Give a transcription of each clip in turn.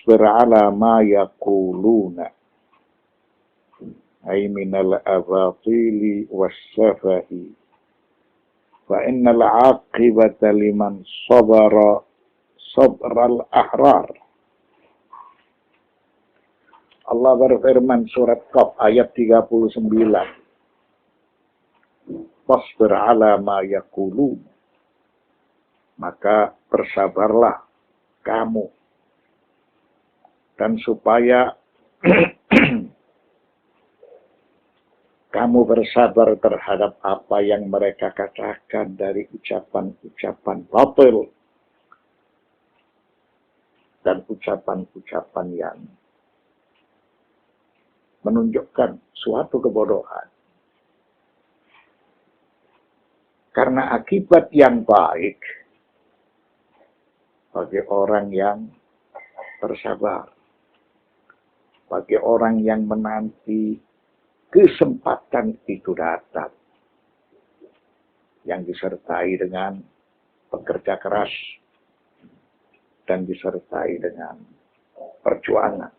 Wasbir ala ma yaquluna ay minal abatili wassafahi fa innal aqibata liman sabara sabral ahrar. Allah berfirman surat Qaf ayat 39. Wasbir ala ma yaqulun, maka bersabarlah kamu, dan supaya kamu bersabar terhadap apa yang mereka katakan dari ucapan-ucapan batil dan ucapan-ucapan yang menunjukkan suatu kebodohan. Karena akibat yang baik bagi orang yang bersabar, bagi orang yang menanti kesempatan itu datang, yang disertai dengan bekerja keras dan disertai dengan perjuangan.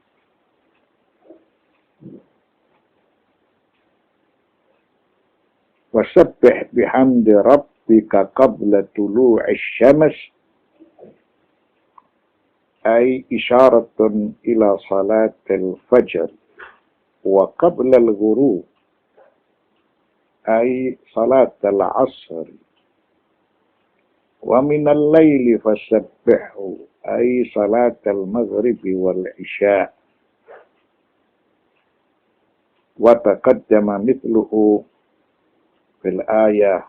Wasabbih bihamdi rabbika qabla tulu'i syams ay isyaratun ila salatil fajr wa qabla al-ghurub ay salatil asr wa min al-layli fasabbihu ay salatil maghrib wal isya wa taqaddama mithluhu fil ayah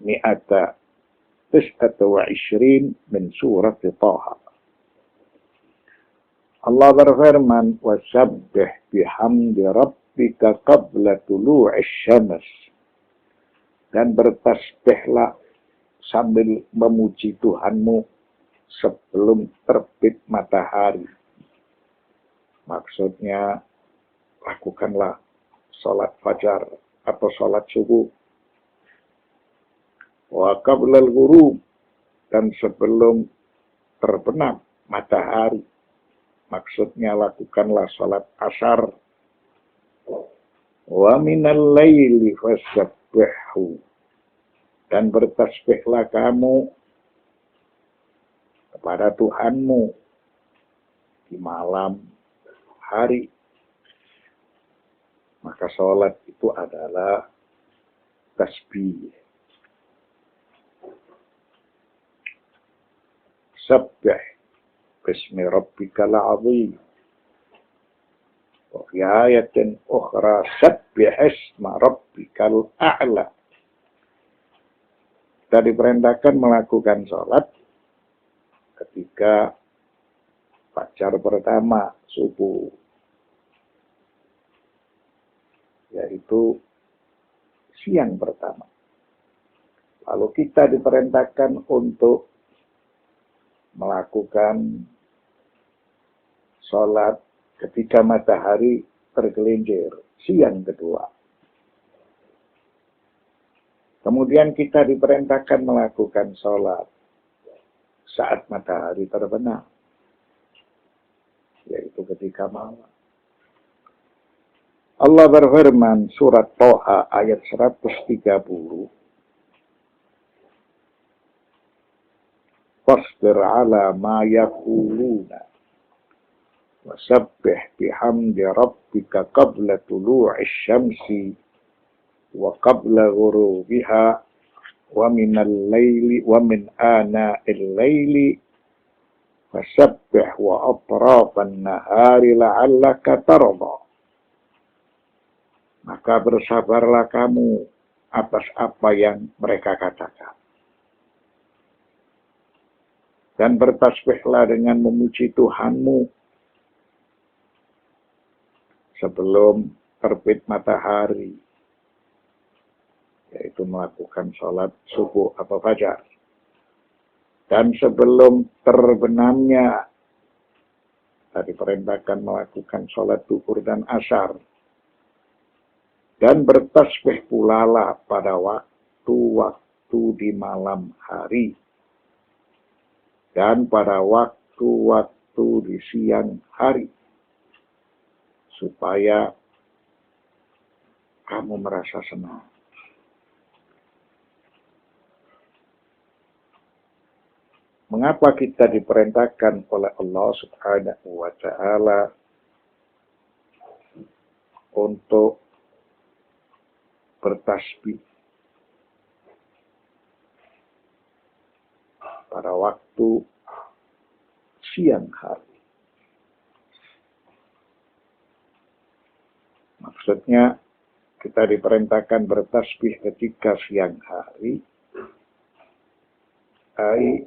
129 min surat Taha. Allah berfirman, wasabbih bihamdi rabbika qabla tulu'i syams, dan bertasbihlah sambil memuji Tuhanmu sebelum terbit matahari. Maksudnya, lakukanlah sholat fajar atau sholat subuh. Wa qablal ghurub, dan sebelum terbenam matahari. Maksudnya lakukanlah sholat asar. Wa minal laili fasabbihu, dan bertasbihlah kamu kepada Tuhanmu di malam hari. Maka sholat itu adalah tasbih. Sabbih bismi rabbikal azim. Wa fi ayatin ukhra sabbih isma rabbikal a'la. Kita diperintahkan melakukan sholat ketika fajar pertama subuh, yaitu siang pertama. Lalu kita diperintahkan untuk melakukan sholat ketika matahari tergelincir, siang kedua. Kemudian kita diperintahkan melakukan sholat saat matahari terbenam, yaitu ketika malam. Allah berfirman surat Toha ayat 130. Fasbir ala ma yaquluna wasabbih bihamdi rabbika qabla tulu'i syamsi wa qabla ghurubiha wa minal laili wa min ana'il laili fasabbih wa atrafan nahari la'allaka tarda. Maka bersabarlah kamu atas apa yang mereka katakan. Dan bertasbihlah dengan memuji Tuhanmu sebelum terbit matahari, yaitu melakukan sholat subuh atau fajar. Dan sebelum terbenamnya, tadi perintahkan melakukan sholat duhur dan asar. Dan bertasbih pula lah pada waktu-waktu di malam hari. Dan pada waktu-waktu waktu di siang hari supaya kamu merasa senang. Mengapa kita diperintahkan oleh Allah Subhanahu wa Ta'ala untuk bertasbih pada waktu siang hari? Maksudnya kita diperintahkan bertasbih ketika siang hari, ai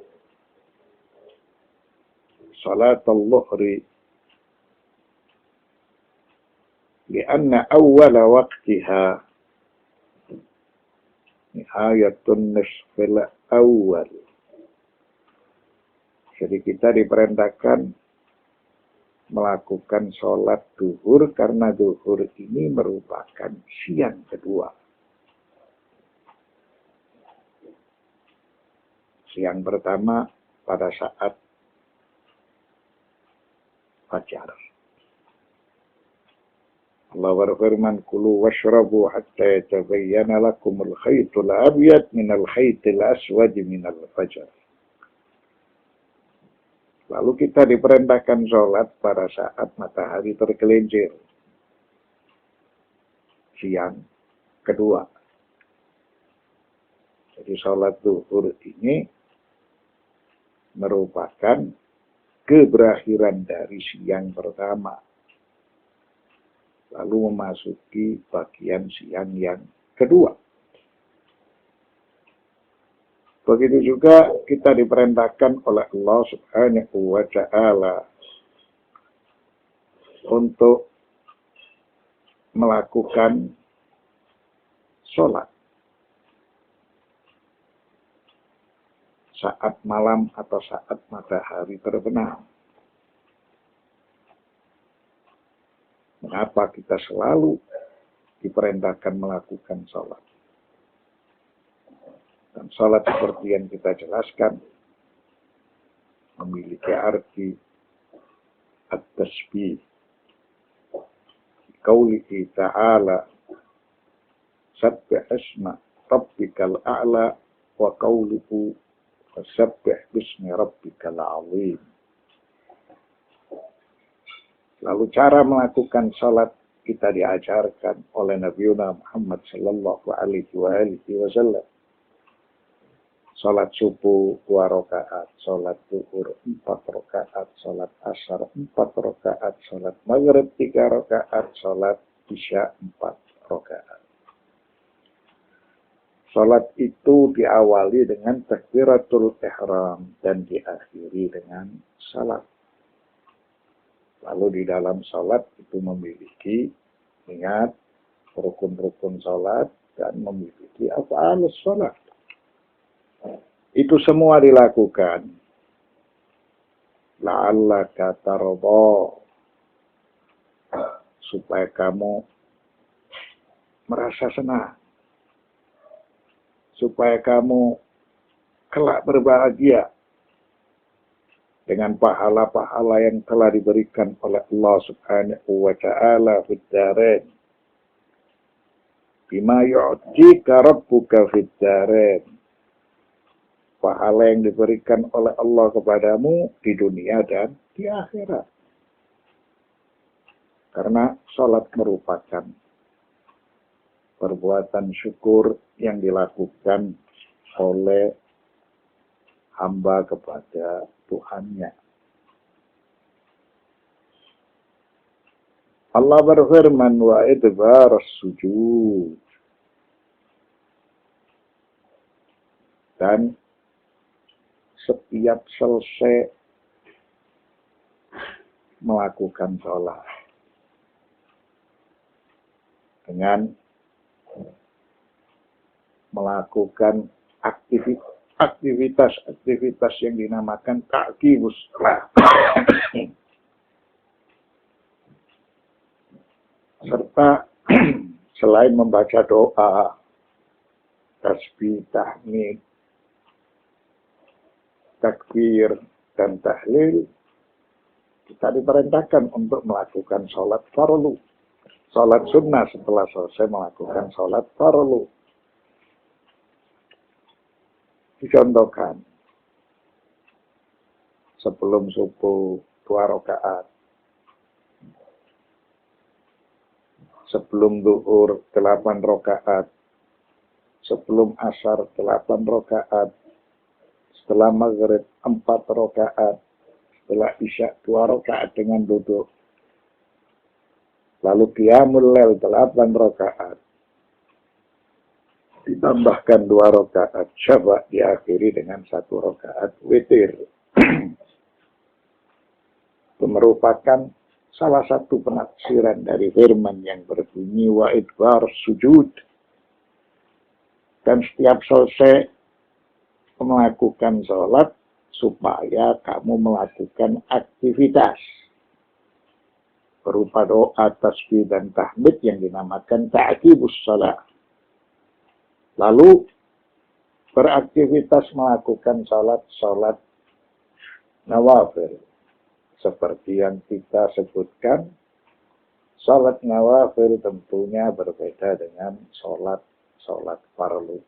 salat al-zuhri, lianna awwala waqtiha nihayatun nisfil awal. Jadi kita diperintahkan melakukan sholat duhur karena duhur ini merupakan siang kedua. Siang pertama pada saat fajar. Allah berfirman, "Kulu washrabu hatta yatabayyana lakumul khaytul abyad minal khaytil aswad minal fajr." Lalu kita diperintahkan sholat pada saat matahari tergelincir. Siang kedua. Jadi sholat zuhur ini merupakan keberakhiran dari siang pertama. Lalu memasuki bagian siang yang kedua. Begitu juga kita diperintahkan oleh Allah Subhanahu wa Ta'ala untuk melakukan sholat saat malam atau saat matahari terbenam. Mengapa kita selalu diperintahkan melakukan sholat? Dan sholat seperti yang kita jelaskan memiliki arti at-tasbih. Qaulihi ta'ala, sabbih isma rabbikal a'la, wa qauluhu fasabbih bismi rabbikal azim. Lalu cara melakukan sholat kita diajarkan oleh Nabi Muhammad sallallahu alaihi wasallam. Salat subuh 2 rakaat, salat zuhur 4 rakaat, salat asar 4 rakaat, salat maghrib 3 rakaat, salat isya 4 rakaat. Salat itu diawali dengan takbiratul ihram dan diakhiri dengan salat. Lalu di dalam salat itu memiliki ingat rukun-rukun salat dan memiliki af'alus salat. Itu semua dilakukan la'allaka tarda, supaya kamu merasa senang, supaya kamu kelak berbahagia dengan pahala-pahala yang telah diberikan oleh Allah Subhanahu wa Ta'ala fid darain, bima yu'tika rabbuka fid darain, pahala yang diberikan oleh Allah kepadamu di dunia dan di akhirat. Karena salat merupakan perbuatan syukur yang dilakukan oleh hamba kepada Tuhannya. Allah berfirman, wa idbaras sujud, dan setiap selesai melakukan sholat dengan melakukan aktivitas yang dinamakan ta'qimus shalah serta selain membaca doa, tasbih, tahmid, takbir, dan tahlil, kita diperintahkan untuk melakukan sholat farlu. Sholat sunnah setelah selesai melakukan sholat farlu. Dicontohkan, sebelum subuh 2 rakaat, sebelum zuhur 8 rakaat, sebelum asar 8 rakaat, setelah maghrib 4 rakaat, setelah isya 2 rakaat dengan duduk, lalu qiyamul lail 8 rakaat, ditambahkan 2 rakaat syafa, diakhiri dengan 1 rakaat witir. Itu merupakan salah satu penafsiran dari firman yang berbunyi wa idbar sujud. Dan setiap selesai melakukan sholat, supaya kamu melakukan aktivitas berupa doa, tasbih, dan tahmid yang dinamakan ta'qibus shalah. Lalu beraktivitas melakukan sholat nawafil. Seperti yang kita sebutkan, sholat nawafil tentunya berbeda dengan sholat fardu.